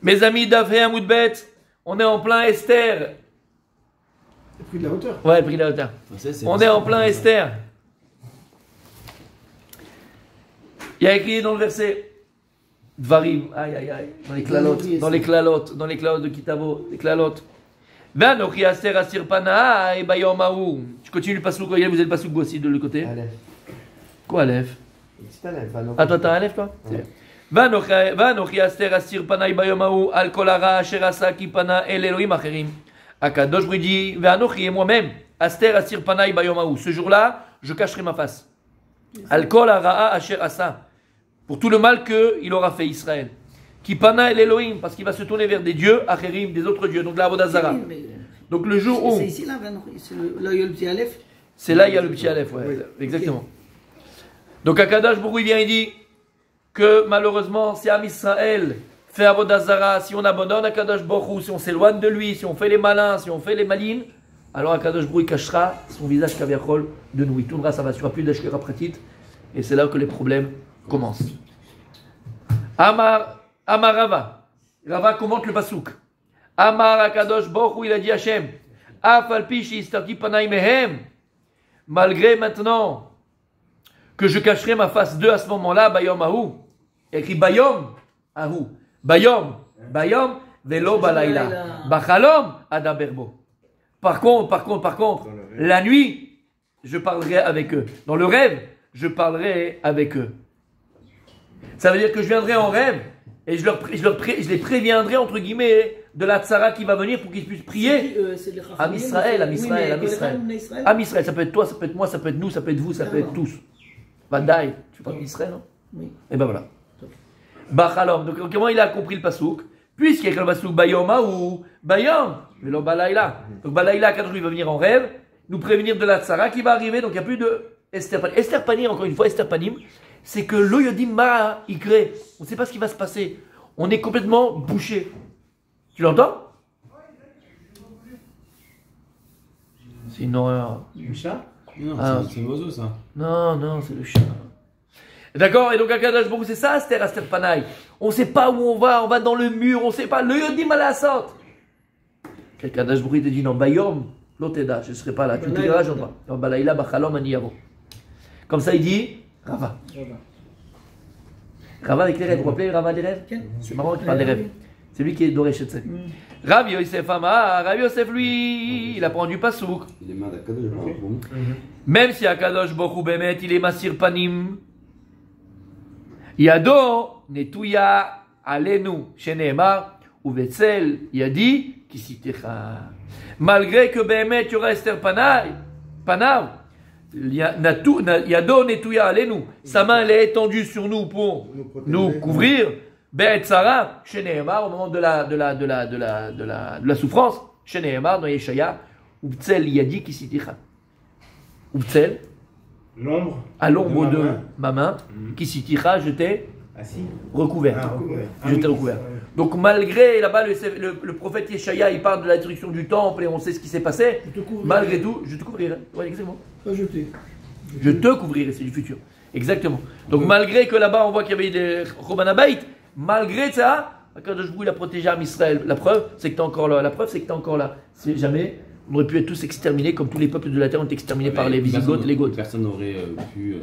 Mes amis d'Afé Amoudbet, on est en plein Esther. Le prix de la hauteur. Ouais, le prix de la hauteur. On est en plein Esther. Il y a écrit dans le verset Dvarim, aïe aïe aïe, dans les clalotes de Kitavo, les clalotes. Vanochi Aster Asir Pana et Bayom Aou. Je continue le pasouk, vous avez le pasouk aussi de l'autre côté. Aleph. Quoi Aleph? C'est Aleph. Ah, toi t'as Aleph toi? Vanochi Aster Asir Pana et Bayom Aou, Al Kolara Asher Asa Kipana El Elohim Acherim. Akadosh Bridi, Vanochi et moi-même, Aster Asir Pana et Bayom Aou. Ce jour-là, je cacherai ma face. Al Kolara Asher Asa. Pour tout le mal qu'il aura fait Israël. Kipana el Elohim, parce qu'il va se tourner vers des dieux, Acherim, des autres dieux, donc la Avodazara. Donc le jour où. C'est ici là, là il y a le petit Aleph. C'est là il y a le petit Aleph, ouais, oui. exactement. Okay. Donc Akadosh Baruch Hu, il vient et dit que malheureusement, si Am Israël fait Avodazara, si on abandonne Akadosh Baruch Hu, si on s'éloigne de lui, si on fait les malins, si on fait les malines, alors Akadosh Baruch Hu cachera son visage kaviachol de nous. Il tournera, ça va sur plus d'Ashkera Pratit, et c'est là que les problèmes commencent. Amar Rava. Rava commente le pasouk. Amar Akadosh Baruch Hu, il a dit Hachem, Afalpi sheistarti panai mehem. Malgré maintenant que je cacherai ma face d'eux à ce moment-là, Bayom Ahou. Écrit Bayom Ahou. Bayom, velo balayla. Bachalom adaberbo. Par contre, la nuit, je parlerai avec eux. Dans le rêve, je parlerai avec eux. Ça veut dire que je viendrai en rêve et je les préviendrai, entre guillemets, de la tzara qui va venir pour qu'ils puissent prier. Am Israël. Am Israël, ça peut être toi, ça peut être moi, ça peut être nous, ça peut être vous, ça peut être tous. Vadaï, tu parles d'Israël, non? Oui. Et ben voilà. Bachalom. Donc comment il a compris le pasouk? Puisqu'il y a écrit le pasouk Bayom ou Bayom, velo balayla. Donc balayla, quand il va venir en rêve, nous prévenir de la tzara qui va arriver, donc il n'y a plus de Esther Panim. Esther Panim, encore une fois, Esther Panim, c'est que l'oyodim ma ikré. On ne sait pas ce qui va se passer. On est complètement bouché. Tu l'entends? C'est une horreur. Le chat? Non, c'est l'oiseau ça. Non, c'est le chat. D'accord? Et donc Akadosh Baruch Hu, c'est ça, Aster Panaï. On ne sait pas où on va dans le mur, on ne sait pas. L'oyodim à la sorte. Akadosh Baruch Hu te dit non, Bayom, l'oteda, je ne serai pas là. Tu me diras, je ne pas. Balaïla, Bachalom, Aniyavo. Comme ça, il dit Rava. Rava avec les rêves. Vous vous rappelez Rava des rêves? C'est marrant qu'il parle des rêves. C'est lui qui est doré chez Tsef. Rav Yosef Amar, Rav Yosef lui, il apprend du pasouk. Il est mal à Kadosh Baruch Hu. Même si Akadosh Baruch Hu Bemet, il est Masir Panim. Yado Netuya Alenu Sheneemar Uvetzel Yadi Kisitecha. Malgré que Bemet il y aura Esther Panav. Yado Netuya Alenu. Sa main elle est étendue sur nous pour nous couvrir. Be'et Sarah, chez Nehemar, au moment de la souffrance, chez Nehemar, dans Yeshaya, Ubtzel Yadi Kisiticha. Ubtzel, L'ombre. à l'ombre de ma main, Kisiticha, je t'ai recouvert. Je t'ai recouvert. Donc, malgré, là-bas, le prophète Yeshaya, il parle de la destruction du temple et on sait ce qui s'est passé. Malgré tout, je te couvrirai. Ouais, exactement. Je te couvrirai, c'est du futur. Exactement. Donc, malgré que là-bas, on voit qu'il y avait des Chobanabait, malgré ça, Akadosh Baruch Hu a protégé Am Israël. La preuve, c'est que tu es encore là. La preuve, c'est que tu es encore là. Si jamais, on aurait pu être tous exterminés comme tous les peuples de la terre ont été exterminés par les Visigoths et les Goths. Personne n'aurait pu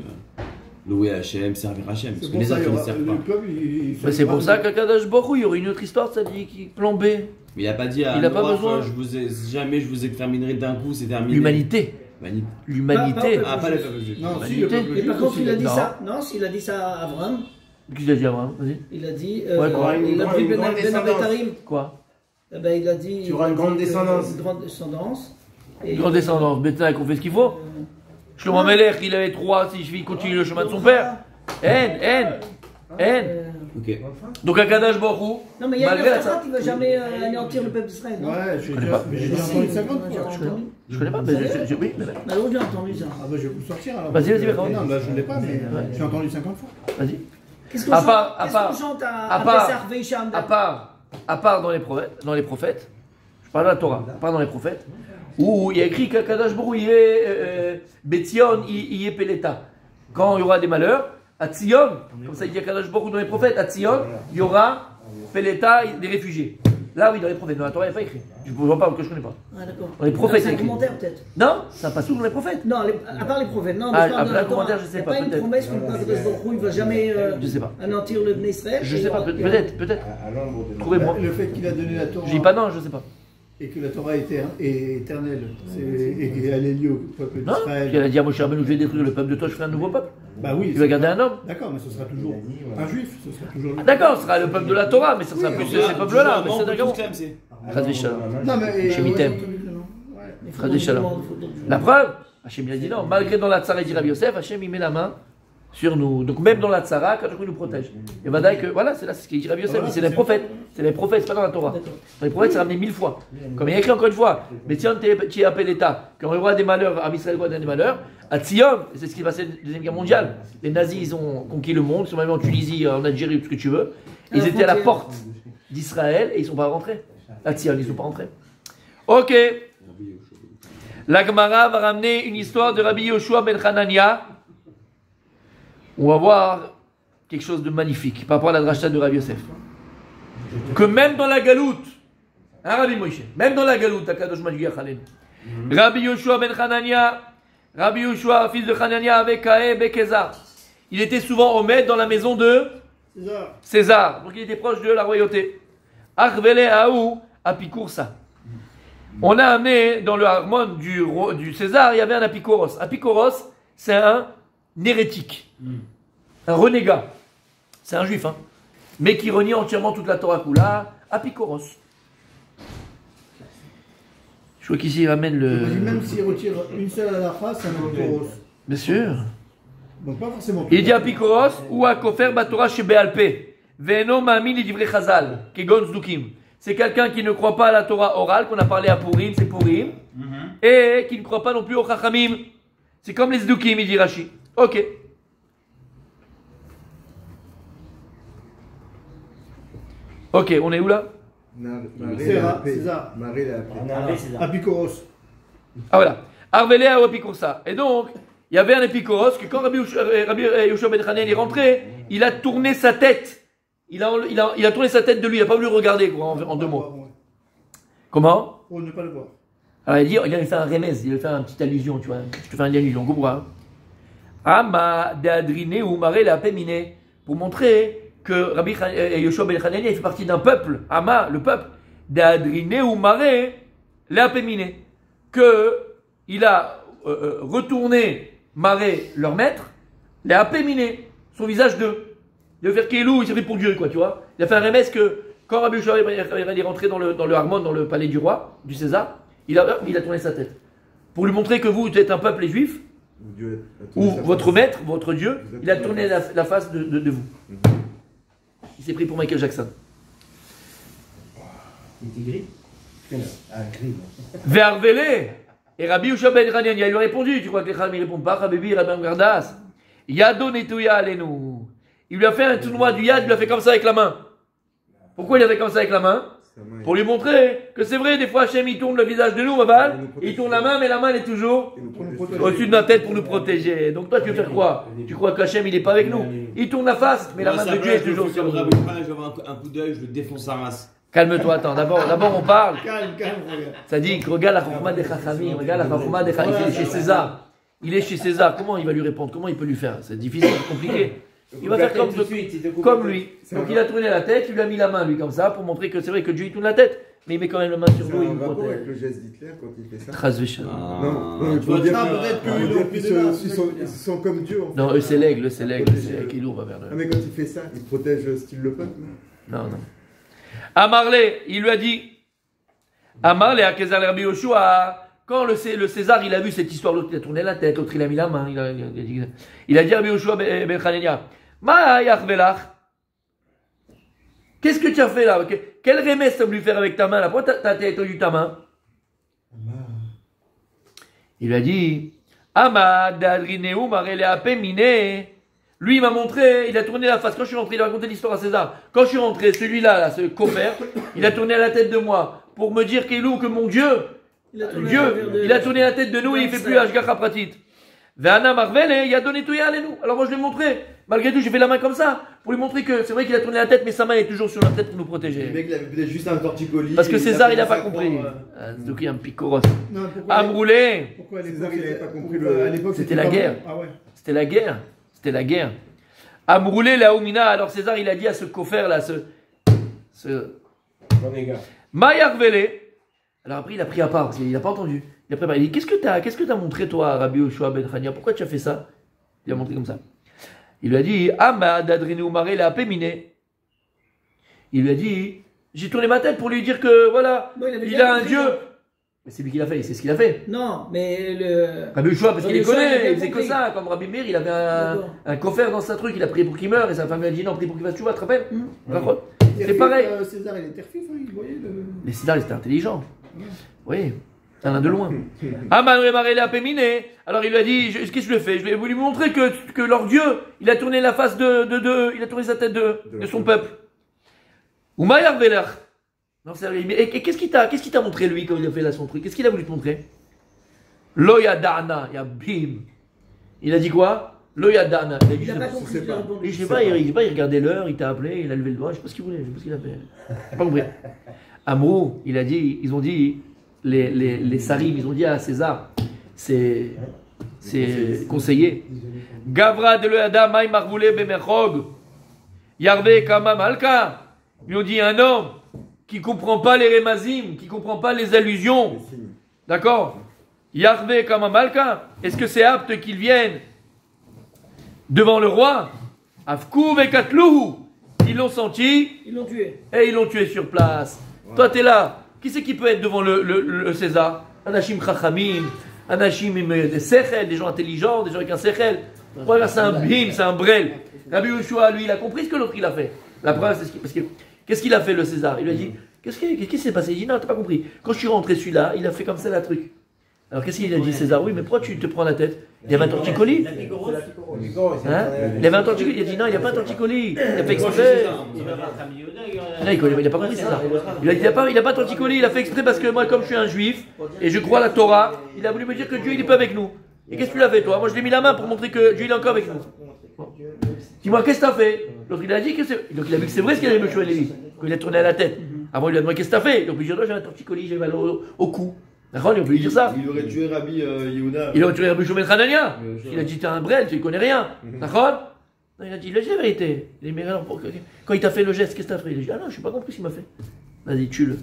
louer Hachem, servir Hachem. Parce que les ça, autres ne servent pas. C'est pour ça qu'Akadosh Baruch Hu, il y aurait une autre histoire, ça dit qui plan B. Mais il n'a pas dit à il n'a pas besoin. Jamais je vous exterminerai d'un coup, c'est terminé. L'humanité. L'humanité. Ah, pas les peuples juifs. Non, si, L'humanité. le peuple Et par contre, il a dit Non. ça. Non, s'il a dit ça à Abraham, Qui t'a dit Abraham? Vas-y. il a dit. quoi, Il a dit une grande Ben Abetarim. Quoi? Eh ben, il a dit. Tu auras une grande descendance. Une grande descendance. Et Grande descendance. Bétail qu'on fait ce qu'il faut. Shlomo Melech, il avait 3, si il continue le chemin de son père. Haine. Ok. Donc Akadosh Baruch Hu, Non, mais il y a une malgré phrase ça. qui ne va jamais anéantir le peuple d'Israël. Non Ouais, j'ai connais pas. déjà entendu 50 fois. Je connais pas, mais oui. mais- Bah, l'autre, j'ai entendu ça. Ah bah je vais vous le sortir alors. Vas-y, raconte. Non, bah je ne l'ai pas, mais j'ai entendu 50 fois. Vas-y. Qu'est-ce qu'on À chante, part- à part- Pessah Veisham À part dans les prophètes, je parle de la Torah, à part dans les prophètes, où il y a écrit qu'Akadosh Baruch Hu y est Betzion, y est Peleta. Quand il y aura des malheurs, à Tzion, comme ça il dit Akadosh Baruch Hu dans les prophètes, à Tzion, il y aura Peleta, des réfugiés. Là, oui, dans les prophètes. Dans la Torah, il n'y a pas écrit. Je ne vois pas, que je ne connais pas. Ah, d'accord. Dans les prophètes, C'est un écrit. commentaire, peut-être. Non, ça passe où dans les prophètes? Non, à part les prophètes. Non, Ah, mais je parle de après, la un commentaire, Torah. je sais Il y a pas, pas une peut-être. promesse qu'une Kadosh Baruch Hu, il ne va jamais Je sais pas. anéantir le Bnei Israël. Je sais pas, peut-être. Trouvez-moi. Le fait qu'il a donné la Torah Je dis pas non, je sais pas. et que la Torah est éternelle et qu'elle est liée au peuple Non, d'Israël. il a dit à Moshe Rabbeinu, je vais détruire le peuple de toi, je ferai un nouveau peuple. Bah oui. Tu vas garder un homme. D'accord, mais ce sera toujours un juif. Ce sera toujours le... D'accord, ce sera le peuple de la Torah, mais ce sera plus ces peuples-là. Mais c'est d'accord. Chas Shalom. Non, mais. Chez Mitem. Chas Shalom. La preuve, Hachem il a dit non, malgré dans la tzara, il dit Rabbi Yosef, Hachem il met la main sur nous. Donc même dans la tzara, quand il nous protège. Et Vadaï que voilà, c'est là ce qu'il dit Rabbi Yosef, c'est les prophètes. C'est les prophètes, c'est pas dans la Torah. Dans les prophètes, c'est ramené 1000 fois. Comme il y a écrit encore une fois, mais Tzion tu appelles l'État, quand on voit des malheurs, à Israël voit des malheurs, à Tzion, c'est ce qui s'est passé dans la Deuxième Guerre mondiale. Les nazis, ils ont conquis le monde, ils sont même en Tunisie, en Algérie, tout ce que tu veux. Ils étaient à la porte d'Israël et ils ne sont pas rentrés. À Tzion, ils ne sont pas rentrés. Ok. La Gemara va ramener une histoire de Rabbi Yoshua ben Hanania. On va voir quelque chose de magnifique par rapport à la drasha de Rabbi Yosef. Que même dans la galoute, hein Rabbi Moshe, même dans la galoute, Akadosh Mashgiach Aleinu, Rabbi Yoshua ben Hanania, Rabbi Yoshua, fils de Hanania, avec Kae Bekezar, il était souvent au maître dans la maison de César. Donc il était proche de la royauté. Arvele Aou Apikoursa. On a amené dans le harmon du César, il y avait un apikoros. Apikoros, c'est un hérétique, un renégat. C'est un juif, hein, mais qui renie entièrement toute la Torah Kula. Apikoros. Je crois qu'ici il ramène le. Même s'il retire une seule halakha, c'est un apikoros. Bien sûr. Donc pas forcément. Il dit apikoros ou akofer batora chez Bealpe. Veno ma'amin lidivrei chazal, kegon zdukim. C'est quelqu'un qui ne croit pas à la Torah orale, qu'on a parlé à Purim, c'est Purim, et qui ne croit pas non plus au Chachamim. C'est comme les Zdukim, il dit Rashi. Ok. Ok, on est où là? César. Apikoros. Ah voilà. Arvelea ou Apikorsa. Et donc, il y avait un Epikoros que quand Rabbi Yoshua ben Hanania est rentré, il a tourné sa tête. Il a tourné sa tête de lui, il n'a pas voulu regarder quoi, en 2 mots. Comment? Pour ne pas le voir. Alors il a fait un remez, il a fait une petite allusion, tu vois. Je te fais une allusion, comprends? Ama de adrine ou mare la péminé, pour montrer que Rabbi Yoshua ben Hanania il fait partie d'un peuple, Ama, le peuple, de adrine ou mare la péminé, que il a retourné maré leur maître, les apéminé, son visage d'eux. Il veut faire Kéilou, il s'est pris pour Dieu, quoi, tu vois. Il a fait un remès que, quand Rabbi Yoshua est rentré dans le harmon, dans le palais du roi, du César, il a tourné sa tête. Pour lui montrer que vous êtes un peuple, les Juifs, ou votre maître, votre Dieu, il a tourné la face de vous. Il s'est pris pour Michael Jackson. Il était gris. Gris. Vervelé. Et Rabbi Yoshua ben Hanania, il lui a répondu. Tu crois que les Chachamim ne répondent pas? Rabbi Gardas. Yadon etouya alenu. Il lui a fait un tournoi du yad, il lui a fait comme ça avec la main. Pourquoi il a fait comme ça avec la main? Pour lui montrer que c'est vrai, des fois Hachem il tourne le visage de nous, Maval, il tourne la main, mais la main elle est toujours au-dessus de notre tête pour nous protéger. Donc toi tu veux faire quoi? Tu crois qu'Hachem il n'est pas avec nous? Il tourne la face, mais la main de Dieu est toujours sur nous. Je vais avoir un coup d'œil, je le défonce sa race. Calme-toi, attends, d'abord on parle. Calme, regarde. Ça dit, regarde la Chokhma des Chachamim, regarde la Chokhma des Chachamim, il est chez César. Il est chez César, comment il va lui répondre? Comment il peut lui faire? C'est difficile, c'est compliqué. Il va faire comme lui. Donc il a tourné la tête, il lui a mis la main lui comme ça pour montrer que c'est vrai que Dieu il tourne la tête, mais il met quand même la main sur nous et il nous protège. Avec le geste d'Hitler quand il fait ça. Trasvechan. Non, il faut dire qu'ils sont comme Dieu. En fait. Non, eux c'est l'aigle, il ouvre vers Ah, mais quand il fait ça, il protège style le peuple. Non. Amarlé, il lui a dit, Amarlé à Kézar Rabbi Yoshua, quand le César il a vu cette histoire, l'autre il a tourné la tête, l'autre il a mis la main, il a dit à Rabbi Yoshua ben Hanania, Ma yachvelach, qu'est-ce que tu as fait là? Quel remède tu as voulu faire avec ta main là? Pourquoi tu as tendu ta main? Il lui a dit, Amad adrineu marele apemine. Lui il m'a montré, il a tourné la face. Quand je suis rentré, il a raconté l'histoire à César. Quand je suis rentré, celui-là, là, ce copain, il a tourné la tête de moi pour me dire que mon Dieu, il a tourné la tête de nous et il ne fait plus Ashgacha Pratit. Ve'ana marvele, il a donné tout à nous. Alors moi je lui ai montré. Malgré tout, j'ai fait la main comme ça pour lui montrer que c'est vrai qu'il a tourné la tête, mais sa main est toujours sur la tête pour nous Le protéger. mec, il avait peut-être juste un torticolis. Parce que César, il n'a pas commencé à compris. croire, Donc il y a un picoros. Non, pourquoi Amroulé, pourquoi à l'époque, César, il avait pas compris pourquoi le- à l'époque, C'était la guerre. Ah ouais. c'était la guerre. C'était la guerre. Amroulé, la Oumina. Alors César, il a dit à ce coffre là, ce Mayarvele. Alors après, il a pris à part, parce qu'il n'a pas entendu. Il a préparé. Il dit, qu'est-ce que t'as montré toi, Rabbi Yoshua ben Chania? Pourquoi tu as fait ça? Il a montré comme ça. Il lui a dit, Amad Adrinu Mare la Péminé. Il lui a dit, j'ai tourné ma tête pour lui dire que voilà, Bon, avait il déjà a un compris, Dieu. non Mais c'est lui qui l'a fait, c'est ce qu'il a fait. Non, mais le. Rabbi Yoshua, parce qu'il les Rabbi Yoshua, il a connaît, bien il faisait que compris. ça. Comme Rabbi Meir, il avait D'accord. un coffre dans sa truc, il a prié pour qu'il meure, et sa femme lui a dit non, prie pour qu'il fasse tu vois, tu te rappelles? D'accord. C'est Terfif, pareil. César, il était refif, hein, il voyait le. Les César, ils étaient intelligents. Oui, ça en a de loin. Aman Marela Péminé. Alors il lui a dit, qu'est-ce que je lui ai fait? Je vais lui montrer que leur Dieu, il a tourné la face il a tourné sa tête de son peuple. Ou Mayar Veler. Non, c'est vrai. Mais qu'est-ce qu'il t'a montré lui quand il a fait là son truc? Qu'est-ce qu'il a voulu te montrer? Loya Dana, ya bim. Il a dit quoi? Loya Dana. Il a dit, Il n'a pas compris, il a Et répondu. je sais pas, il regardait l'heure, il t'a appelé, il a levé le doigt, je sais pas ce qu'il voulait, je sais pas ce qu'il a fait. J'ai pas compris. Amrou, ils ont dit, les Sarim, ils ont dit à César, c'est conseiller. Gavra de l'Eada, Maï Marvoulé Bemerchog, Yarve Kama Malka. Ils ont dit un homme qui comprend pas les remazim, qui comprend pas les allusions. D'accord? Yarve Kama Malka, est-ce que c'est apte qu'il vienne devant le roi? Afkou Vekatlouhu, ils l'ont senti Ils l'ont tué. et ils l'ont tué sur place. Toi, t'es là. Qui c'est qui peut être devant le César? Anashim Chachamim, Anashim des Sechel, des gens intelligents, des gens avec un Sechel. Voilà, c'est un bim, c'est un brel. Rabbi Yoshua, lui, il a compris ce que l'autre il a fait. La preuve, c'est parce que qu'est-ce qu'il a fait le César? Il lui a dit, qu'est-ce qui s'est passé? Il dit, non, t'as pas compris. Quand je suis rentré celui-là, il a fait comme ça la truc. Alors qu'est-ce qu'il a dit César? Oui, mais pourquoi tu te prends la tête? Il y avait un torticolis. Hein? Il y avait un torticolis. Il a dit non, il n'y a pas un torticolis. Il a fait exprès. Non, il n'a pas compris César. Il a dit il n'a pas de torticolis. Il a fait exprès parce que moi, comme je suis un juif et je crois à la Torah, il a voulu me dire que Dieu il n'est pas avec nous. Et qu'est-ce que tu l'as fait toi? Moi je l'ai mis la main pour montrer que Dieu il est encore avec nous. Bon. Dis-moi, qu'est-ce que t'as fait? L'autre il a dit que c'est. Donc il a vu que c'est vrai ce qu'il avait me Lévi, qu'il a tourné à la tête. Avant il lui a demandé qu'est-ce que t'as fait? Donc il dit j'avais un torticolis, j'avais mal au cou. D'accord, on peut lui dire ça. Il aurait tué Rabbi Yehuda. Il a tué Rabbi Shimon Hanania. Il a dit t'es un brel, tu ne connais rien. D'accord? Non, il a dit la vérité. Il a dit, mais alors, quand il t'a fait le geste, qu'est-ce que t'as fait? Il a dit ah non, je n'ai pas compris ce qu'il m'a fait. Vas-y, tue-le.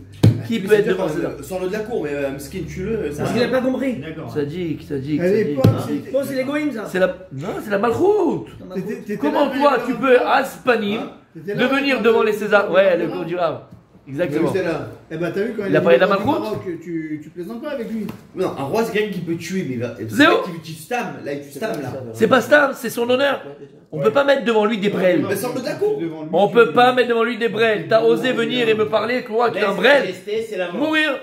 Qui peut être devant César? Sors-le de la cour, mais Mskin, tue-le. Parce qu'il n'a pas compris. Ça dit. À l'époque, c'était- Bon, c'est l'égoïme, ça. C'est la. Non, c'est la malchoute. t'étais Comment là, toi mais- tu peux, Aspanim, T'étais là, devenir quand- devant les Césars? Ouais, le quand- cours du Rav. Mais Exactement. c'est là. Eh ben, t'as vu quand Il a parlé de la venu au malchoute Maroc, tu plaisantes pas avec lui. Non, un roi, c'est quelqu'un qui peut tuer, mais il va. Zéro. Tu stam, là, tu stam, là. C'est pas Stam, c'est son honneur. On peut pas mettre devant lui des brels. Mais sors-le de la cour. On peut pas mettre devant lui des brels. T'as osé venir et me parler, quoi, qu'il y a un brel. c'est la mort. Mourir.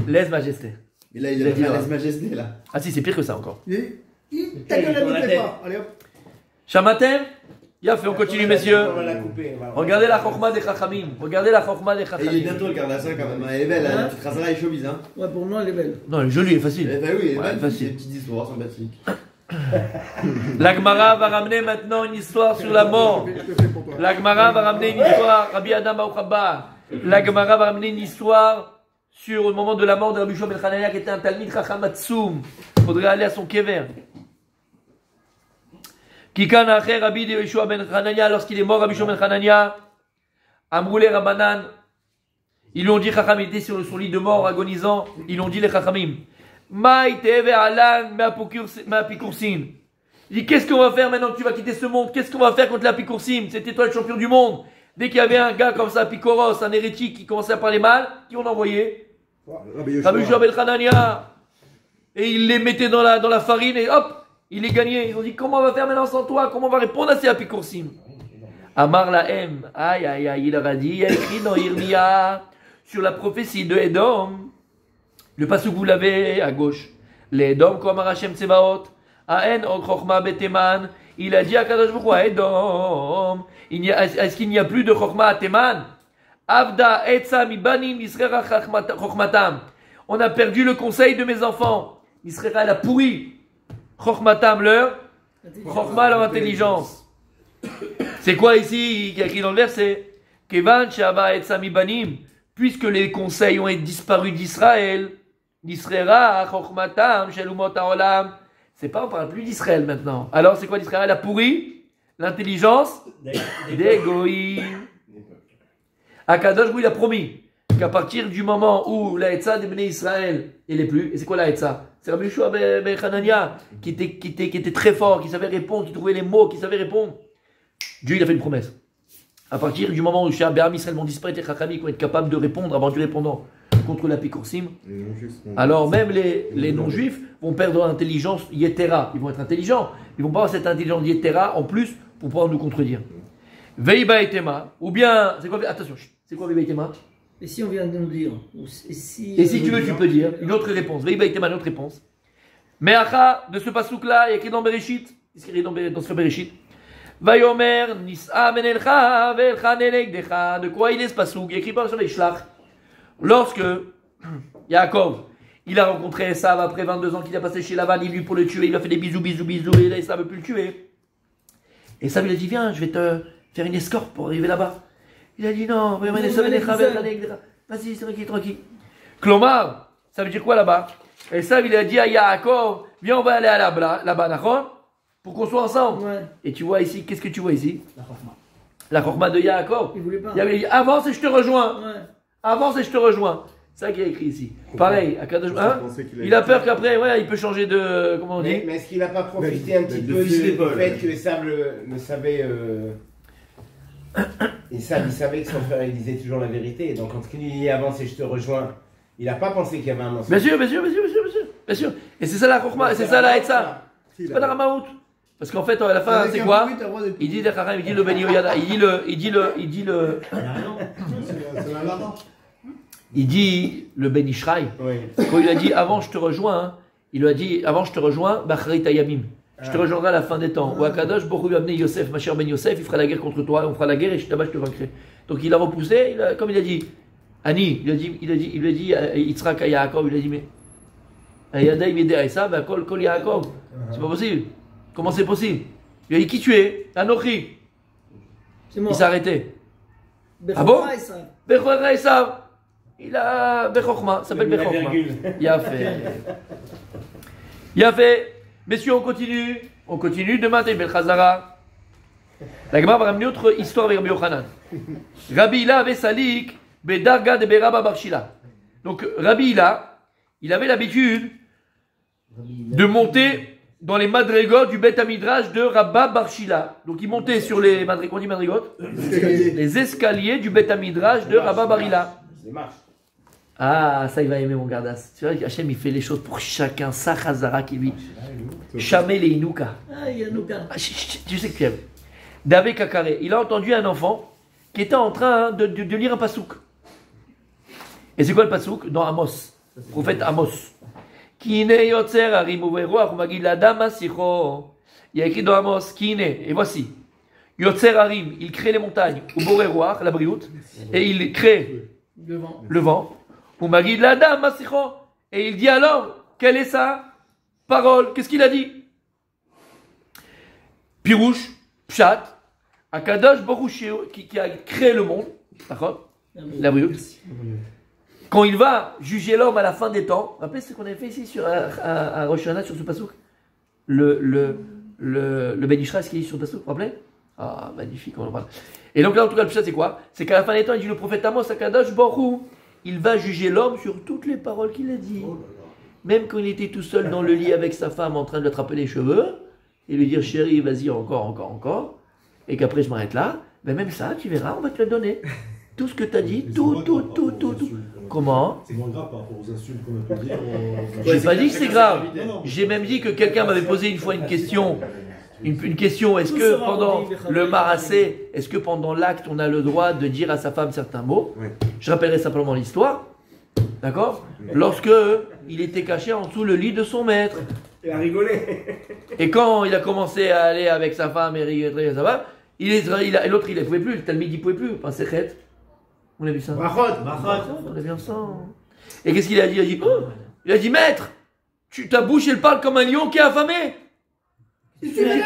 Laisse majesté. Mais là, il Il a a dit, dit ouais. laisse majesté, là. Ah si, c'est pire que ça encore. Ta gueule, elle dans la ne plaît tête. pas. Allez hop. Shamatem. Yaf, on continue, messieurs. On va la couper. on va- Regardez la chokma des chachamim. Regardez la chokma des Et il est chachamim. bientôt le Kardassin quand même. Elle est belle, Hein la petite rasera et showbiz, hein. Ouais, pour moi, elle est belle. Non, elle est jolie, elle est Eh facile. ben oui, elle est Ouais, belle. facile. C'est une petite histoire sympathique. La Gemara va ramener maintenant une histoire sur la mort. Je te fais pour toi. La Gemara va ramener une histoire. Rabbi Adam Aouchabba. La Gemara va ramener une histoire sur le moment de la mort de Rabbi Shimon ben Hanania qui était un Talmid Chacham Atsoum. Faudrait aller à son kever. Kikan Acher Rabbi Yeshua ben Hanania, lorsqu'il est mort, Rabbi Shimon ben Hanania, Amroulé Rabanan, ils lui ont dit, Chacham était sur son lit de mort agonisant, ils lui ont dit les Chachamim, Maï Teve Alan Ma'apikursin. Il dit, qu'est-ce qu'on va faire maintenant que tu vas quitter ce monde? Qu'est-ce qu'on va faire contre la Picoursim? C'était toi le champion du monde. Dès qu'il y avait un gars comme ça, Picoros, un hérétique qui commençait à parler mal, qui on envoyait? Rabbi Yeshua ben Hanania. Et il les mettait dans la farine et hop, il les gagnait. Ils ont dit, comment on va faire maintenant sans toi? Comment on va répondre à ces Apicoursim? Amar la M. Aïe, aïe, aïe, il leur a dit, il y a écrit dans Irmia, sur la prophétie de Edom. Le passage que vous l'avez à gauche. Les Edom, comme Hashem Tsebaot. Aen, Chokma Beteman. Il a dit à Kadosh Baruch Hu, à Edom. Est-ce qu'il n'y a plus de Chokma à Teman? Avda, Etza, Mibanim, Israël, Chokmatam. On a perdu le conseil de mes enfants. Israël a pourri. Chokmatam, leur. Chokma, leur intelligence. C'est quoi ici qui est écrit dans le verset? Kevan Shaba et Sami Banim, puisque les conseils ont disparu d'Israël, Nisrera, Chochmatam, Shelumot Haolam. C'est pas, on parle plus d'Israël maintenant. Alors c'est quoi l'Israël? Elle a pourri l'intelligence des Goïm. Akadosh, il a promis qu'à partir du moment où la Hetza des Béné Israël, il n'est plus. Et c'est quoi la Hetza? C'est Rabbi Yeshua ben Hanania qui était très fort, qui savait répondre, qui trouvait les mots, qui savait répondre. Dieu, il a fait une promesse. À partir du moment où les Béam Israël vont disparaître, les Chachamim vont être capables de répondre, avoir du répondant contre la Pikorsim, alors même les non-juifs vont perdre leur intelligence Yetera. Ils vont être intelligents, ils vont pas avoir cette intelligence Yetera en plus pour pouvoir nous contredire. Veiba et Tema, ou bien, c'est quoi, attention, c'est quoi Veiba et Tema? Et si on vient de nous dire Et si tu veux, tu peux dire une autre réponse. Veiba et Tema, une autre réponse. Mais Acha, de ce pasouk-là, il y a écrit dans Bereshit, c'est écrit dans ce Bereshit. Vayomer, Nis'a menelcha, velcha nelegdecha. De quoi il est ce pasouk? Il est écrit par le Ishlach. Lorsque Yaakov, il a rencontré Esav après 22 ans qu'il a passé chez Lavan, il lui pour le tuer, il lui a fait des bisous, et là Esav ne veut plus le tuer. Et Esav il a dit viens, je vais te faire une escorte pour arriver là-bas. Il a dit non, vas-y, tranquille. Klomar, ça veut dire quoi là-bas? Esav il a dit à Yaakov, viens on va aller là-bas, d'accord? Pour qu'on soit ensemble. Ouais. Et tu vois ici, qu'est-ce que tu vois ici? La chorma de Yaakov. Il voulait pas. Il avait dit avance et je te rejoins. Ouais. Avance et je te rejoins. C'est ça qui est écrit ici. Pareil, à Kadosh, hein? Il a peur qu'après, ouais, il peut changer de. Comment on dit? Mais est-ce qu'il n'a pas profité un petit peu du fait que Esav ne savait. Esav, il savait que son frère il disait toujours la vérité. Donc quand il dit avance et je te rejoins, il n'a pas pensé qu'il y avait un mensonge. Bien sûr. Et c'est ça la chorma, c'est ça la Hetza. C'est pas la Ramaout. Parce qu'en fait, à la fin, c'est quoi? Il dit il dit le Ben Yoyada, il dit le Ben Ishraï. Oui. Quand il a dit avant je te rejoins, hein, il lui a dit avant je te rejoins, Bacharit Ayamim. Je te rejoindrai à la fin des temps. Ou Akadosh, Borou lui a amené Yosef, ma chère Ben Yosef, il fera la guerre contre toi, on fera la guerre et là-bas je te vaincrai. Donc il a repoussé, comme il a dit, Ani, il lui a dit Yitzhak à Yaakov, il a dit mais Ayada il m'aidait à ça, Kol Yaakov. C'est pas possible. Comment c'est possible? Il a dit qui tu es? Anochi. Il s'est arrêté. Ah bon? Bechorra Esav. Il a Bechorma, ça s'appelle Bechorma. Il a fait. Messieurs, on continue. Demain, t'es Belchazara. La Gemara va ramener autre histoire avec Rabbi Yochanan. Rabbi Hila avait salik bedarga de Beraba Barshila. Donc, Rabbi Hila, il avait l'habitude de monter dans les madrigotes du Beth Midrash de Rabba Barshila. Donc il montait sur les madrigotes, on dit madrigotes, les escaliers du Beth Midrash de Rabba Barila. Ah, ça il va aimer mon gardas. Tu vois qu'Hachem il fait les choses pour chacun, ça Chazara qui lui. Chamé les Inouka. Ah, Yanouka. Tu sais que tu aimes. David Kakare, il a entendu un enfant qui était en train de lire un pasouk. Et c'est quoi le pasouk? Dans Amos, prophète Amos. Kine yotzer harim uveruach umagid l'adam asicho. Il y a écrit dans Amos, Kine, et voici. Yotzer harim, il crée les montagnes, uveruach, la brioute, et il crée le vent. Umagid l'adam asicho. Et il dit alors, quelle est sa parole? Qu'est-ce qu'il a dit? Pirouche, Pshat, Akadosh Baruch Hu, qui a créé le monde, d'accord? La brioute. Quand il va juger l'homme à la fin des temps, rappelez ce qu'on avait fait ici à Rosh Hashanah sur ce pasouk, le Ben Ishra, ce qu'il dit sur ce pasouk, vous vous rappelez? Ah, magnifique, on en parle. Et donc là, en tout cas, le Pshat, c'est quoi? C'est qu'à la fin des temps, il dit le prophète Amos, Akadosh Baruch Hu, il va juger l'homme sur toutes les paroles qu'il a dit. Même quand il était tout seul dans le lit avec sa femme en train de lui attraper les cheveux, et lui dire chérie, vas-y, encore, et qu'après je m'arrête là, ben même ça, tu verras, on va te le donner. Tout ce que tu as dit, tout. Comment? C'est moins grave par rapport aux insultes qu'on peut dire. J'ai pas dit que c'est grave. J'ai même dit que quelqu'un m'avait posé une fois une question. Une question, est-ce que pendant le marassé, est-ce que pendant l'acte, on a le droit de dire à sa femme certains mots? Je rappellerai simplement l'histoire. D'accord? Lorsque il était caché en dessous le lit de son maître. Il a rigolé. Et quand il a commencé à aller avec sa femme et rigoler, ça va, l'autre il ne pouvait plus, le Talmud il ne pouvait plus, pas Sechet. On a vu ça? On a vu ensemble. Et qu'est-ce qu'il a dit? Il a dit, maître, ta bouche elle parle comme un lion qui est affamé. Il dit, mais là,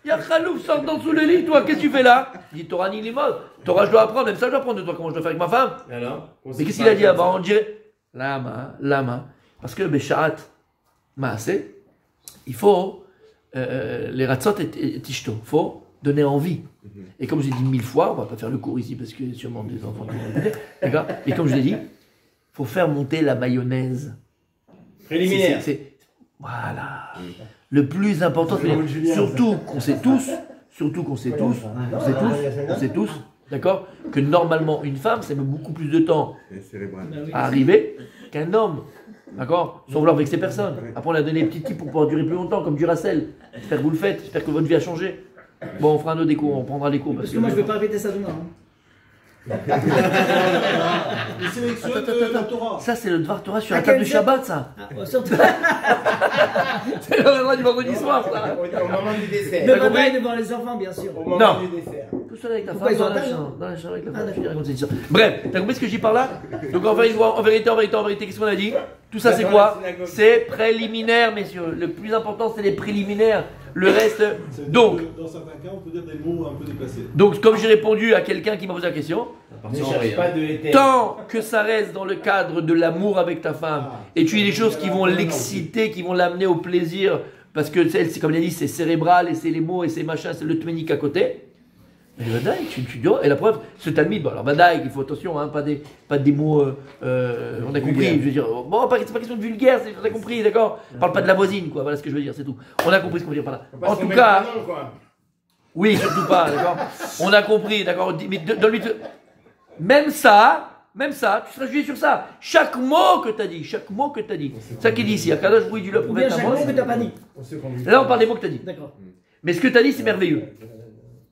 Il y a Khalouf, sort dans sous le lit, toi, qu'est-ce que tu fais là? Il dit Torah ni limod. Torah, je dois apprendre, même ça, je dois apprendre de toi, comment je dois faire avec ma femme. Et alors Mais qu'est-ce qu'il a dit avant? On dirait Lama. Parce que Beshaat Maaseh, il faut les ratzot et tishto, il faut donner envie. Et comme je l'ai dit 1000 fois, on va pas faire le cours ici parce qu'il y a sûrement des enfants qui vont écouter, d'accord? Et comme je l'ai dit, il faut faire monter la mayonnaise. Préliminaire. Voilà. Le plus important, c'est surtout qu'on sait tous, d'accord, que normalement une femme, ça met beaucoup plus de temps à arriver qu'un homme, d'accord, sans vouloir vexer personne. Après, on a donné des petits tips pour pouvoir durer plus longtemps, comme Duracell. J'espère que vous le faites, j'espère que votre vie a changé. Bon, on fera un autre des cours, on prendra les cours. Parce que moi, je ne vais pas répéter ça demain. Ça, c'est le Dvar Torah sur la table de Shabbat, ça. Surtout. C'est le droit du vendredi soir, ça. Au moment du dessert. Le bataille devant les enfants, bien sûr. Au moment Non. du dessert. Tout seul avec ta Pourquoi femme ils ont dans la appel, chambre. Dans la chambre avec la femme. Je vais raconter cette histoire. Bref, t'as compris ce que je dis par là? Donc en vérité, qu'est-ce qu'on a dit? Tout ça c'est quoi? C'est préliminaire, messieurs. Le plus important c'est les préliminaires. Le reste, donc. Dans certains cas, on peut dire des mots un peu déplacés. Donc comme j'ai répondu à quelqu'un qui m'a posé la question, Ne cherche pas de l'éther. tant que ça reste dans le cadre de l'amour avec ta femme, et tu as des choses qui vont l'exciter, qui vont l'amener au plaisir, parce que c'est comme il a dit, c'est cérébral, et c'est les mots, et c'est machin, c'est le tménique à côté. Mais Vadaï, tu dis, et la preuve, ce Talmud, bon alors Vadaï, il faut attention, hein, pas des mots, on a compris, je veux dire, bon, c'est pas question de vulgaire, on a compris, d'accord? On parle pas de la voisine, quoi, voilà ce que je veux dire, c'est tout. On a compris ce qu'on veut dire par là. En tout cas, oui, surtout pas, d'accord? On a compris, d'accord? Mais donne-lui. Même ça, tu seras jugé sur ça. Chaque mot que tu as dit, c'est ça qu'il dit ici, à Kadosh Brouille du le Ou bien prophète chaque mot que tu n'as pas dit. Là, on parle des mots que tu as dit. D'accord. Mais ce que tu as dit, c'est merveilleux.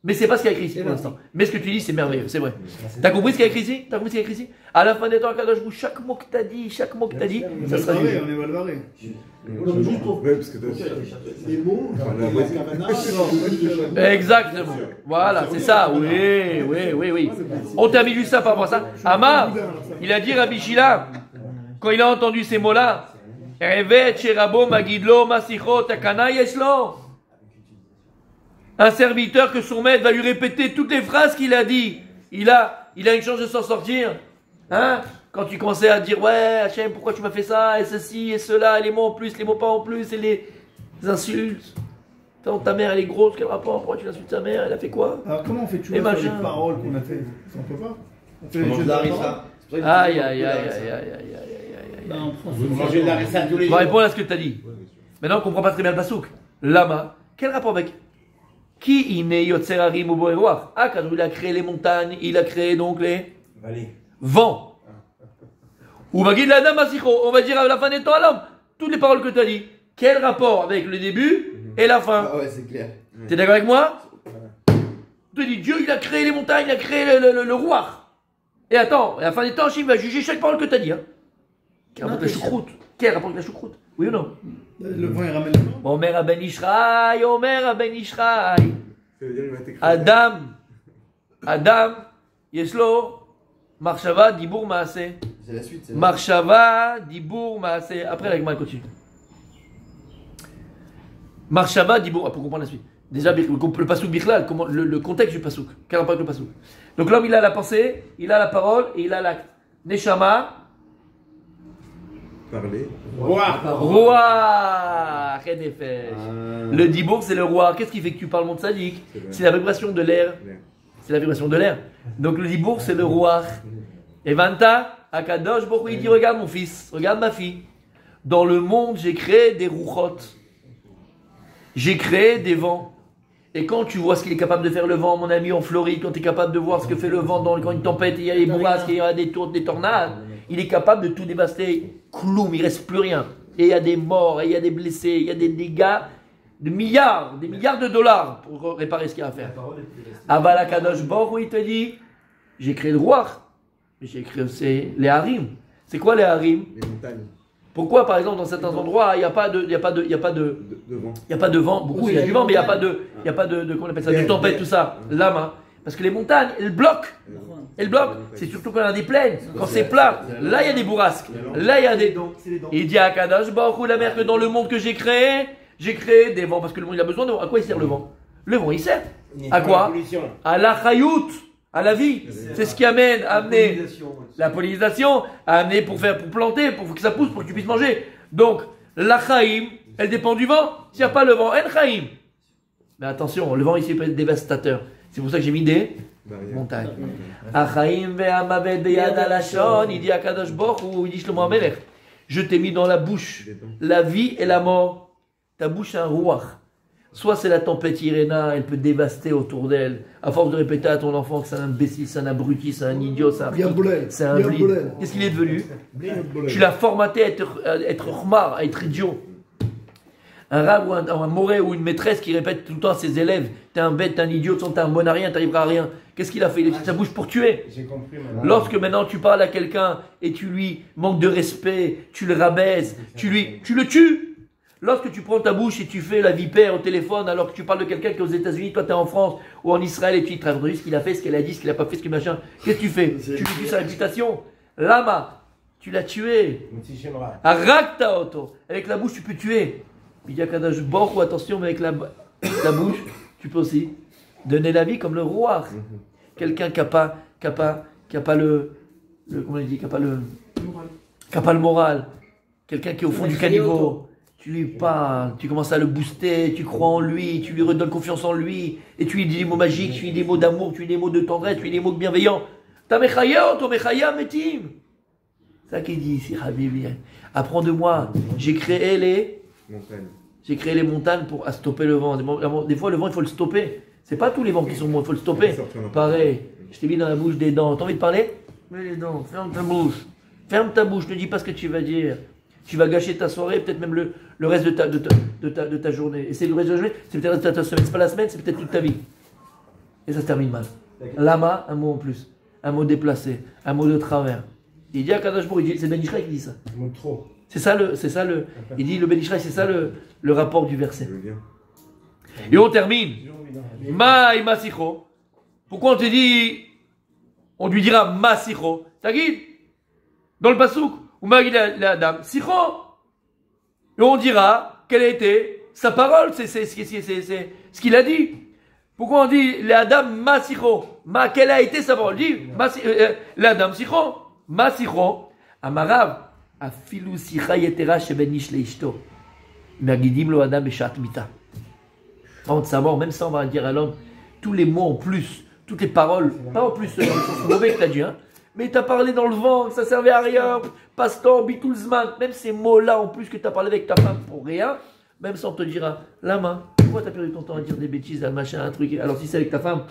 Mais c'est pas ce qu'il y a écrit ici pour l'instant. Mais ce que tu dis, c'est merveilleux, c'est vrai. T'as compris ce qu'il y a écrit ici? À la fin des temps, à Kadosh Brouille, chaque mot que tu as dit, ça sera jugé. On est Valvaré. Donc, juste pour parce que les mots, Exactement. Voilà, c'est ça. Oui. On termine juste ça par rapport à ça. Amar, il a dit Rabbi Shila, quand il a entendu ces mots-là, un serviteur que son maître va lui répéter toutes les phrases qu'il a dit. Il a une chance de s'en sortir. Hein? Quand tu commençais à dire, ouais, Hachem, pourquoi tu m'as fait ça, et ceci, et cela, les mots en plus, les mots pas en plus, et les insultes. Attends, ta mère, elle est grosse, quel rapport? Pourquoi tu insultes ta mère? Elle a fait quoi? Alors comment on fait Et toujours sur les machin. paroles qu'on a fait? On peut pas. On fait On les mange jeux de de la parole. harissa. Aïe. Ben, on prend Vous mangez de la harissa tous les On va jours. répondre à ce que tu as dit. Maintenant, on comprend pas très bien le pasouk. Lama, quel rapport avec? Qui iné yotzer harim ubo eroach? Ah, quand il a créé les montagnes, il a créé donc les Allez. vents. Ou va dire l'adam asicho, on va dire à la fin des temps à l'homme. Toutes les paroles que tu as dit. Quel rapport avec le début et la fin? Ah ouais, c'est clair. T'es d'accord avec moi? Tu dis Dieu, il a créé les montagnes, il a créé le roi. Et attends, à la fin des temps, Hachim va juger chaque parole que tu as dit. Hein. Quel rapport avec la choucroute? Quel rapport avec la choucroute? Oui ou non? Le vent il ramène le vent. Omer Aben Ishraï, Ça veut dire qu'il va t'écraser. Adam, Yeslo, Marshava, Dibour, Maaseh. C'est la suite. Marshava, Dibour, Maaseh. Après, la Gemara continue. Marshava, Dibour, pour comprendre la suite. Déjà, le pasouk Bichlal, le contexte du pasouk. Quel rapport avec le pasouk? Donc l'homme, il a la pensée, il a la parole et il a l'acte. Neshama, Parler. roi, Renefesh. Le Dibour, c'est le roi. Qu'est-ce qui fait que tu parles mon tzaddik? C'est la vibration de l'air. C'est la vibration de l'air. Donc le Dibour, c'est le roi. Et Vanta, Akadosh Baruch Hu, il dit, regarde mon fils, regarde ma fille. Dans le monde, j'ai créé des rouchot. J'ai créé des vents. Et quand tu vois ce qu'il est capable de faire le vent, mon ami, en Floride, quand tu es capable de voir ce que fait le vent quand une tempête, il y a des bourrasques, il y a des tornades, il est capable de tout dévaster. Cloum, il ne reste plus rien. Et il y a des morts, et il y a des blessés, il y a des dégâts de milliards, des milliards de dollars pour réparer ce qu'il y a à faire. Avala Kadosh Baruch Hu, il te dit, j'ai créé le roi, mais j'ai créé aussi les harim. C'est quoi les harim? Les montagnes. Pourquoi, par exemple, dans certains endroits, il n'y a pas de Devant. il n'y a pas de vent, beaucoup, il y a du vent, mais il n'y a pas de comment on appelle ça, de tempête, tout ça, lama. Parce que les montagnes, elles bloquent. Elles bloquent. C'est surtout quand il y a des plaines, quand c'est plat. Là, il y a des bourrasques. Là, il y a des. Il dit à Kadosh Baruch Hu, la mer, que dans le monde que j'ai créé des vents. Parce que le monde, il a besoin de vent. À quoi il sert le vent? Le vent, il sert. Ni À pour quoi? la pollution. À la chayout, à la vie. C'est ce qui amène à amener la pollinisation, à amener pour planter, pour que ça pousse, pour que tu puisses manger. Donc, la chaim, elle dépend du vent. S'il n'y a pas le vent, en chaim. Mais attention, le vent ici peut être dévastateur. C'est pour ça que j'ai mis des montagnes. Achaim ve'amavet beyad alashon, il dit à Kadosh Baruch Hu, il dit Shlomo HaMelech, je t'ai mis dans la bouche la vie et la mort. Ta bouche c'est un ruach. Soit c'est la tempête Irena, elle peut dévaster autour d'elle. À force de répéter à ton enfant que c'est un imbécile, c'est un abruti, c'est un idiot, c'est un blid. Qu'est-ce qu'il est devenu? Tu l'as formaté à être khmar, à être idiot. Un rab ou un moré ou une maîtresse qui répète tout le temps à ses élèves, t'es un bête, t'es un idiot, t'es un bon à rien, t'arriveras à rien. Qu'est-ce qu'il a fait? Il a sa bouche pour tuer. J'ai compris maintenant. Lorsque maintenant tu parles à quelqu'un et tu lui manques de respect, tu le rabaisses, tu le tues. Lorsque tu prends ta bouche et tu fais la vipère au téléphone alors que tu parles de quelqu'un qui est aux États-Unis, toi tu es en France ou en Israël et tu te racontes ce qu'il a fait, ce qu'elle a dit, ce qu'il a pas fait, ce qu'il machin. Qu'est-ce que tu fais? Tu lui tues sa réputation. Lama, tu l'as tué. Arakta auto. Avec la bouche tu peux tuer. Il y a Kadosh Baruch Hu, attention, mais avec la bouche tu peux aussi donner la vie comme le roi. Quelqu'un qui n'a pas le comment il dit, qui n'a pas le moral. Quelqu'un qui est au fond du caniveau. Tu lui parles, tu commences à le booster, tu crois en lui, tu lui redonnes confiance en lui, et tu lui dis des mots magiques, tu lui dis des mots d'amour, tu lui dis des mots de tendresse, tu lui dis des mots de bienveillance. Ta mechaya, ton mechaya metim. C'est ça qu'il dit ici, Habibi. Apprends de moi. J'ai créé les montagnes pour stopper le vent. Des fois, le vent, il faut le stopper. C'est pas tous les vents qui sont bons, il faut le stopper. Pareil, je t'ai mis dans la bouche des dents. T'as envie de parler? Mets les dents, ferme ta bouche. Ferme ta bouche, ne dis pas ce que tu vas dire. Tu vas gâcher ta soirée, peut-être même le reste de ta journée. Et c'est le reste de la journée, c'est peut-être ta semaine. C'est pas la semaine, c'est peut-être toute ta vie. Et ça se termine mal. Lama, un mot en plus. Un mot déplacé. Un mot de travers. Il dit à Kadosh Baruch Hu, c'est Ben Ishraï qui dit ça. C'est ça le. Il dit le Ben Ishraï, c'est ça le rapport du verset. Et on termine. Ma Masicho. Pourquoi on te dit, on lui dira Masicho? T'as dit dans le pasouk. Ou la dame, Sicho. Et on dira quelle a été sa parole, c'est ce qu'il a dit. Pourquoi on dit la dame ma Sicho? Quelle a été sa parole? Dit la dame Sicho. Ma Sicho. Amarav. Afilu Sicha yetera sheben ish leishto. Magidim lo adam beshat mita. On va savoir, même ça, on va dire à l'homme tous les mots en plus, toutes les paroles, pas en plus, c'est mauvais que tu as dit, hein. Mais tu as parlé dans le vent, ça servait à rien, passe-temps, bitoulzman, même ces mots-là en plus que tu as parlé avec ta femme pour rien, même ça on te dira, la main, pourquoi tu as perdu ton temps à dire des bêtises, un machin, un truc. Alors si c'est avec ta femme,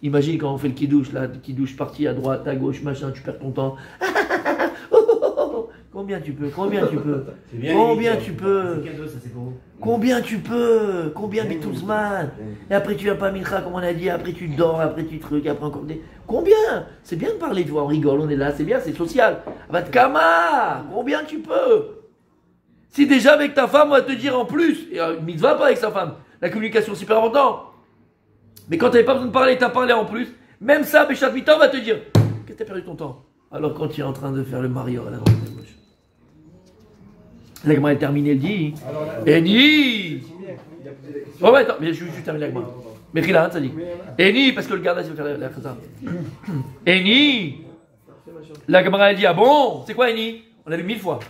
imagine quand on fait le kidouche, là, le kidouche parti à droite, à gauche, machin, tu perds ton temps. Combien tu peux? Combien tu peux? Combien bitoulzman? Et après tu viens pas mincha comme on a dit, après tu dors, après tu trucs, après encore des... Combien? C'est bien de parler, tu vois, on rigole, on est là, c'est bien, c'est social. Vatkama, combien tu peux? Si déjà avec ta femme, on va te dire en plus, et mitzvah pas avec sa femme, la communication c'est super important. Mais quand tu n'avais pas besoin de parler, tu as parlé en plus, même ça, Béchat Mita, on va te dire, qu'est-ce que tu as perdu ton temps? Alors quand tu es en train de faire le Mario à la droite à gauche. L'agma est terminé, elle dit, Eni. Oh ouais, attends, mais je termine l'agma. Mais Rila, ça dit. Eni, parce que le garde, il va faire la chasa. Eni. La Gemara, elle dit, ah bon, c'est quoi Eni? On l'a vu 1000 fois.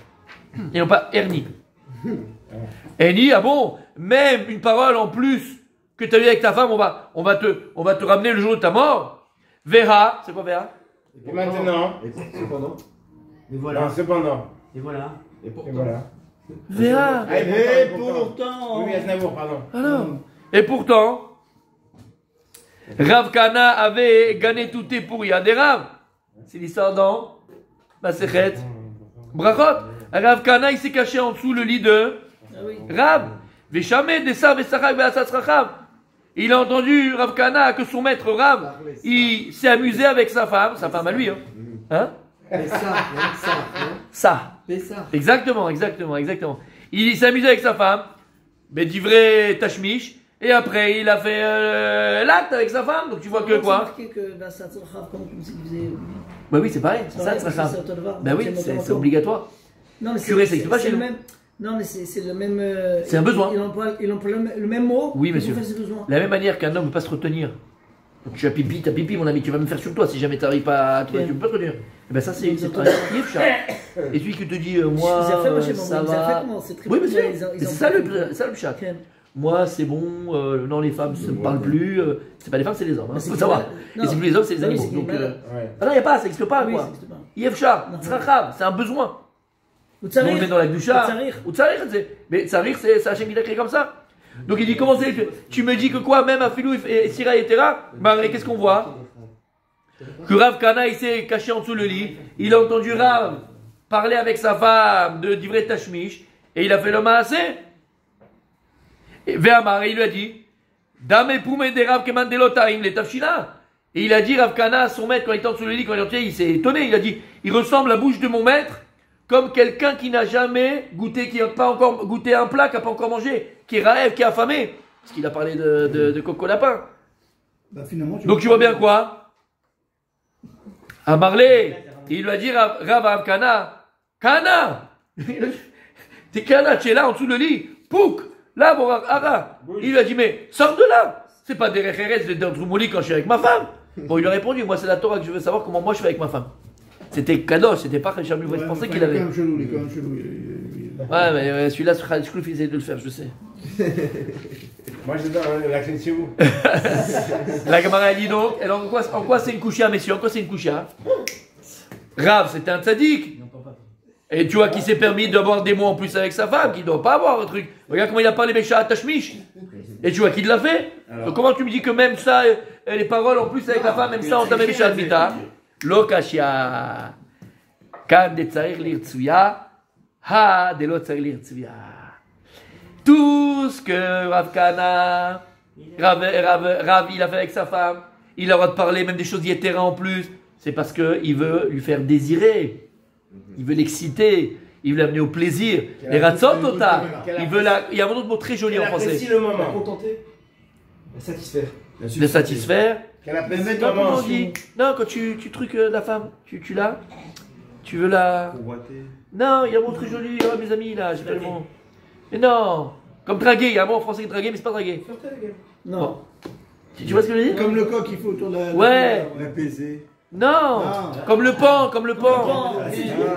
Et non pas Erni. Eni, ah bon, même une parole en plus que tu as eu avec ta femme, on va te ramener le jour de ta mort. Vera, c'est quoi Vera? Et maintenant. Cependant. Et voilà. Non, cependant. Et voilà. Et pourtant. Et voilà. Vera. Et pourtant. Oui, Aznavour, pardon. Alors, et pourtant, Rav Kana avait gagné tout tes pourri à des Rav. C'est l'histoire dans Masechet Brachot. Rav Kana, il s'est caché en dessous le lit de Rav. Veshamé, Dessar, Vessachak, Veasas Rachav. Il a entendu Rav Kana que son maître Rav, il s'est amusé avec sa femme à lui. Hein? Ça. Exactement. Il s'est amusé avec sa femme, mais d'ivré tachmish, et après il a fait l'acte avec sa femme, donc tu vois que quoi? Bah oui, c'est pareil, ça, bah oui, c'est obligatoire. Non, mais curé, ça n'existe pas chez nous. Non, mais c'est le même. C'est un besoin. Il emploie le même mot. Oui, pour monsieur. faire ses besoins. De la même manière qu'un homme ne peut pas se retenir. Donc, tu as pipi, t'as pipi, mon ami, tu vas me faire sur toi si jamais tu n'arrives pas à. Tu peux pas te retenir. Et ben ça, c'est un yefcha. Et celui qui te dit, moi, ça va. Oui, monsieur. C'est ça le chat. Moi, c'est bon, non, les femmes ne se parlent plus. C'est pas les femmes, c'est les hommes. Il faut savoir. Et c'est plus les hommes, c'est les animaux. Donc, ah non, il n'y a pas, ça n'existe pas, quoi. Yefcha, tzrachav, c'est un besoin. On le met dans la doucha. Ou tsarir, mais tsarir, c'est Hachem qui l'a créé comme ça. Donc il dit, comment c'est, tu me dis que quoi, même à Filou et Sira et Tera, Maré, qu'est-ce qu'on voit? Que Rav Kana, il s'est caché en dessous le lit, il a entendu Rav parler avec sa femme de d'Ivret Tashmish, et il a fait le maasé. Et Véamar, il lui a dit, Dame Poumé de Rav Kemandelotaim, les Tafshila. Et il a dit, Rav Kana, à son maître, quand il était en dessous le lit, quand il est entré, il s'est étonné, il a dit, il ressemble à la bouche de mon maître, comme quelqu'un qui n'a jamais goûté, qui n'a pas encore goûté un plat, qui n'a pas encore mangé, qui est rêve, qui est affamé. Parce qu'il a parlé de Coco Lapin. Bah, finalement, donc tu vois bien quoi? À Marley, il lui a dit Rav Kana, Kana, t'es Kana, tu es là en dessous du lit, Pouk, là, mon Ara. Il lui a dit, mais sors de là. C'est pas des références d'être mon lit quand je suis avec ma femme. Bon, il lui a répondu, moi c'est la Torah que je veux savoir comment moi je fais avec ma femme. C'était Kadosh, c'était pas Richard Louis, je pensais qu'il avait. Il est quand même chelou, il est quand même chelou. Ouais, mais celui-là, Schlouf, il essaie de le faire, je sais. Moi, je donne la clé de chez vous. La camarade dit donc, alors en quoi c'est une couchia, messieurs? En quoi c'est une couchia? Rav, c'était un tzaddik. Et tu vois qu'il s'est permis d'avoir des mots en plus avec sa femme, qu'il ne doit pas avoir un truc. Regarde comment il a parlé Bécha à Tashmish. Et tu vois qu'il l'a fait. Donc comment tu me dis que même ça, les paroles en plus avec la femme, même ça, on t'a mis Bécha Admita? Lokashia. Kan de tsarir lirtsuya. Ha de lo tsarir lirtsuya. Tout ce que Rav Kana, Rav, il a fait avec sa femme, il a le droit de parler même des choses yétéra en plus, c'est parce qu'il veut lui faire désirer, il veut l'exciter, il veut l'amener au plaisir. Les ratzot total, il y a un autre mot très joli en français. Le moment. Contenter. Satisfaire. Le satisfaire. Qu'elle apprécie le Comment moment. on dit? Non, quand tu truques la femme, tu l'as, tu veux la. Non, il y a un mot très joli, oh, mes amis là, j'ai pas le mot. Mais non, comme draguer, il y a un mot en français qui est draguer, mais c'est pas draguer. Non. Bon. Tu vois ce que je veux dire? Comme le coq, il faut autour de la. Ouais. L'apaiser. Non, Ah. comme le pan, comme le pan.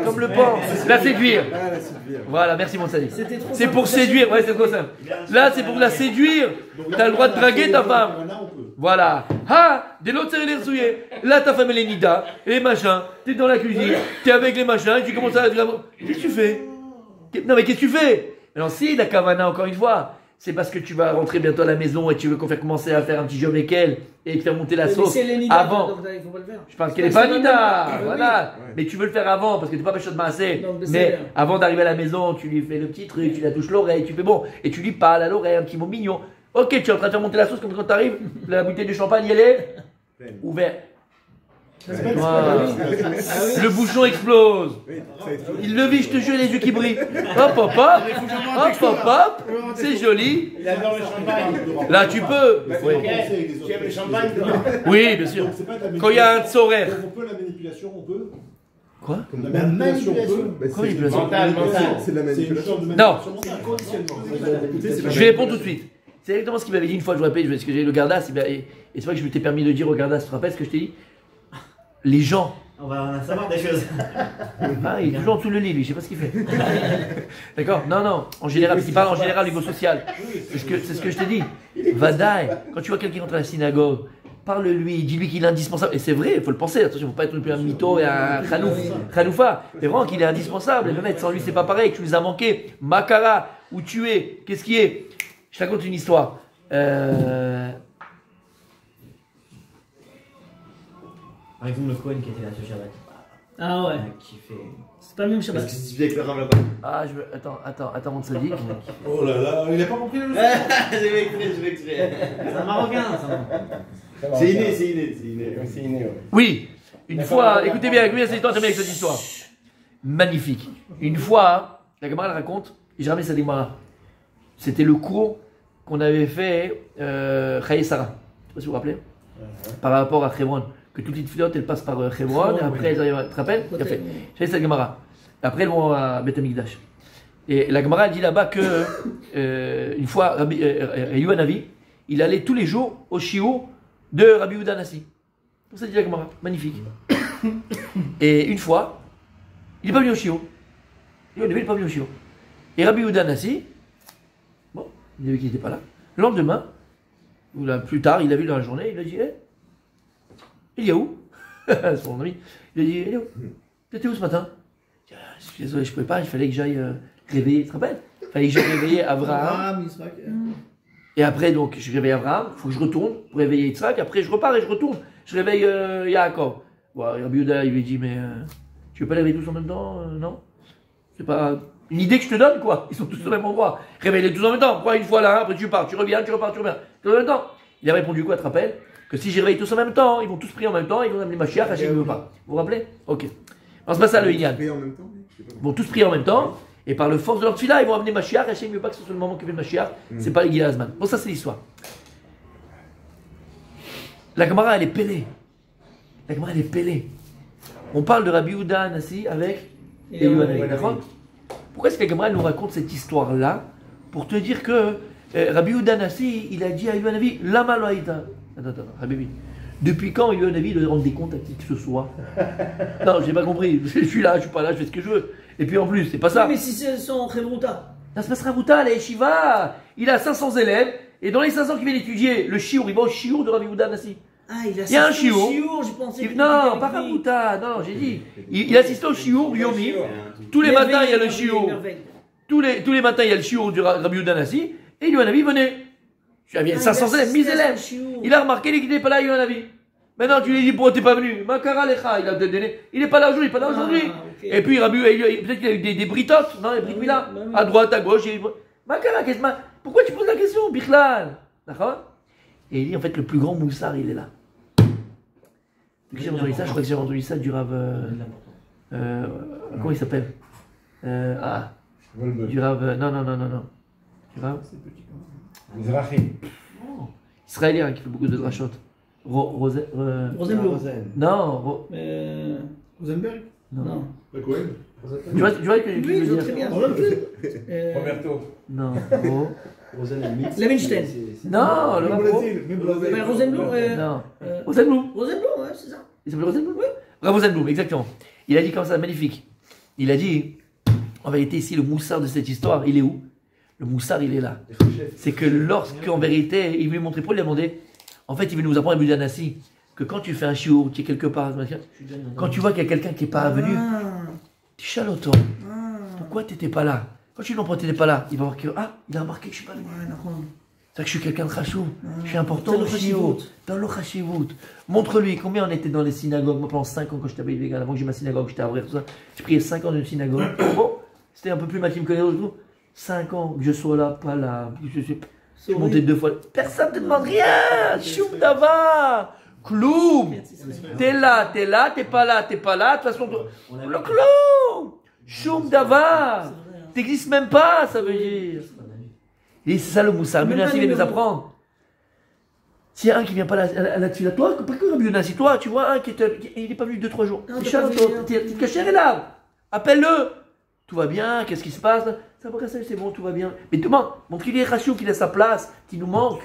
Comme le pan. La séduire. Ah, la séduire. Voilà, merci mon Sadi. C'était trop C'est simple. pour séduire, ouais, c'est trop simple. Là, c'est pour la séduire. T'as le droit de draguer ta femme. Là, on peut. Voilà. Ah, des l'autre c'est les souillés. Là, ta femme elle est nida, et les machins. T'es dans la cuisine, t'es avec les machins, et tu commences à. Qu'est-ce que tu fais? Non, mais qu'est-ce que tu fais? Alors, si la kavana, encore une fois, c'est parce que tu vas rentrer bientôt à la maison et tu veux qu'on fasse commencer à faire un petit job avec elle et te faire monter la Mais sauce c'est les nidas, avant. donc, il faut pas le faire. Je pense qu'elle n'est pas nida, Ah, voilà. oui. Mais tu veux le faire avant parce que tu n'es pas péché de masser. Donc, c'est Mais bien. avant d'arriver à la maison, tu lui fais le petit truc, tu la touches l'oreille, tu fais bon, et tu lui parles à l'oreille, un petit mot mignon. Ok, tu es en train de faire monter la sauce comme quand tu arrives, la bouteille de champagne, elle est ouverte. Voilà. Le bouchon explose. Oui, ça explose. Il le vit, je te jure, les yeux qui brillent. Hop, hop, hop. Hop, hop, hop. C'est joli. Il adore le champagne. Là, tu peux. Oui, Tu aimes le champagne, toi? oui, bien sûr. Donc, c'est pas de la Quand il y a un manipulation. tsorer. Donc, on peut la manipulation, on peut. Quoi? La manipulation, on peut. Bah, Quoi, manipulation? Mental. C'est de la C'est une manipulation. sorte de Non. manipulation mentale. Conditionnement. Je vais répondre tout de suite. C'est exactement ce qu'il m'avait dit une fois, je vous rappelle, parce que j'ai le Gardas, et c'est vrai que je m'étais permis de dire au Gardas, tu te rappelles ce que je t'ai dit? Les gens. On va en savoir des choses. Ah, il est toujours en dessous le lit, lui, je sais pas ce qu'il fait. D'accord? Non, non, en général, parce qu'il parle en général au niveau social. C'est ce que je t'ai dit. Vadaï, quand tu vois quelqu'un qui rentre à la synagogue, parle-lui, dis-lui qu'il est indispensable. Et c'est vrai, il faut le penser, attention, il ne faut pas être non plus un mytho et un khanoufa. Mais vraiment qu'il est indispensable. Et le maître, sans lui, c'est pas pareil, que tu nous as manqué. Makara, où tu es, qu'est-ce qui est? Je te raconte une histoire. Par exemple, le Cohen qui était là ce Shabbat. Ah ouais. Qui fait. C'est pas le même Shabbat. Parce que si tu viens avec le rame là-bas. Ah, attends, mon sadique. Oh là là, il a pas compris la leçon. Je vais exprès. C'est un Marocain, ça. C'est inné, c'est inné. C'est inné, ouais. Oui, une fois, écoutez bien cette histoire, j'aime bien avec cette histoire. Magnifique. Une fois, la Gemara raconte, j'ai ramené ça des Gemara. C'était le cours qu'on avait fait, Chaye Sarah. Je sais pas si vous vous rappelez. Par rapport à Hebron. Que toutes les filles, elles passent par Hebron, et après elles arrivent à. Tu te rappelles? Il a fait. Chaye Sarah Gemara. Après elles vont à Beth Amikdash. Et la Gemara dit là-bas que une fois, Eliyahu Hanavi, il allait tous les jours au shiur de Rabbi Yehuda Hanassi. Pour ça dit la Gemara, magnifique. Et une fois, il n'est pas venu au shiur. Il n'est pas venu au shiur. Et Rabbi Yehuda Hanassi, bon, il a vu qu'il n'était pas là. Le lendemain, ou là, plus tard, il l'a vu dans la journée, il a dit, il est où? C'est mon ami. Il a dit, il est où? T'étais où ce matin? Je suis désolé, je ne pouvais pas, il fallait que j'aille réveiller, tu te rappelles? Il fallait que j'aille réveiller Abraham. Et après, donc, je réveille Abraham, il faut que je retourne pour réveiller Yitzhak. Après, je repars et je retourne. Je réveille Yaakov. Bon, Rabbi Yehuda, il lui dit, mais tu veux pas les réveiller tous en même temps? Non? C'est pas une idée que je te donne, quoi. Ils sont tous au même endroit. Réveille-les tous en même temps. Pourquoi une fois là, après tu pars, tu reviens, tu repars, tu reviens. Tous en même temps. Il a répondu quoi, tu te rappelles? Que si je réveille tous en même temps, ils vont tous prier en même temps, ils vont amener Mashiach, Hachem ne veut pas. Vous vous rappelez? Ok. Alors, c'est pas ça le Inyan. Ils vont tous prier en même temps. Et par le force de leur tefila, ils vont amener Mashiach. Hachem ne veut pas que ce soit le moment qu'il fait le Mashiach. C'est pas les Gil Hazman. Bon, ça, c'est l'histoire. La Gemara, elle est pélée. La Gemara, elle est pélée. On parle de Rabbi Yehuda Hanassi avec Eliyahu Hanavi. Pourquoi est-ce que la Gemara nous raconte cette histoire-là? Pour te dire que Rabbi Yehuda Hanassi, il a dit à Eliyahu Hanavi, Lama lo haïta. Attends, Habibi. Depuis quand Eliyahu Hanavi doit rendre des comptes à qui que ce soit? Non, j'ai pas compris. Je suis là, je suis pas là, je fais ce que je veux. Et puis en plus, c'est pas ça. Oui, mais si c'est son Chevruta. Ça se passera Routa, la Yeshiva. Il a 500 élèves. Et dans les 500 qui viennent étudier le shiur, il va au shiur de Rabbi Yehuda Hanassi. Ah, il y a un shiur. J'ai pensé. Non, pas Routa. Non, j'ai dit. Il assiste au shiur, Yomi. Tous les matins, il y a le shiur. Tous les matins, il y a le shiur du Rabbi Yehuda Hanassi. Et Eliyahu Hanavi venait. Il y avait 500 élèves, 1000 élèves. Il a remarqué qu'il n'était pas là, Eliyahu Hanavi. Maintenant, tu lui dis, pourquoi t'es pas venu? Makara Lecha, il a donné. Il n'est pas là aujourd'hui, il n'est pas là aujourd'hui. Et puis, peut-être qu'il a eu des britotes, non, les brites Mila, à droite, à gauche. Makara, pourquoi tu poses la question, Bichlal? D'accord? Et il dit, en fait, le plus grand moussard, il est là. J'ai entendu ça, je crois que j'ai entendu ça du Rav. Comment il s'appelle? Du Rav. Non. Du Rav. Mizrahi. Israélien qui fait beaucoup de drachot. Rosenblum. Non. Rosenberg. Non. Le Cohen. Tu vois que je Oui, veux je vois dire. très bien. Roberto. Non. Levenstein. Non, le Rav. Ben, Rosenblum. Non. Rosenblum. Rosenblum, ouais, c'est ça. Il s'appelle Rosenblum? Oui. Rav Rosenblum, exactement. Il a dit comme ça, magnifique. Il a dit, en vérité, ici, le moussard de cette histoire, il est où? Le moussard, il est là. C'est que lorsqu'en vérité, il veut lui montrer, pourquoi il a demandé? En fait, il veut nous apprendre à Rabbi Yehuda Hanassi que quand tu fais un shiur, tu es quelque part, quand tu vois qu'il y a quelqu'un qui n'est pas venu, tu chalotes. Pourquoi tu n'étais pas là? Quand tu lui montres que tu n'étais pas là, il va voir que, il a remarqué que je ne suis pas venu. C'est que je suis quelqu'un de chachou, je suis important au shiur, dans le chashivut. Montre-lui combien on était dans les synagogues. Moi, pendant 5 ans, quand j'étais à Bégal, avant que j'ai ma synagogue, j'étais à ouvrir tout ça, j'ai prié 5 ans dans une synagogue. Bon, c'était un peu plus matim que les autres. 5 ans que je sois là, pas là. Je suis monté 2 fois. Personne ne te demande rien. Choum davar. Kloum. T'es là, t'es pas là, t'es pas là. De toute façon, le kloum. Choum davar. T'existes même pas, ça veut dire. Et c'est ça le moussard. Rabbi Yehuda Hanassi vient nous apprendre. S'il y a un qui vient pas à la tefila, toi, pas que Rabbi Yehuda Hanassi, toi, tu vois un qui n'est pas venu 2-3 jours. T'es caché là. Appelle-le. Tout va bien, qu'est-ce qui se passe? Ça va rester, c'est bon, tout va bien. Mais demande, montre-lui Rachou qu'il a sa place, qui nous manque.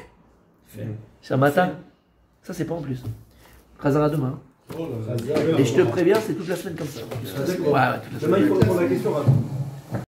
C'est un matin. Ça, c'est pas en plus. Khazara demain. Oh là là. Et je te préviens, c'est toute la semaine comme ça. Ouais, toute la Demain, semaine. il faut répondre à la question.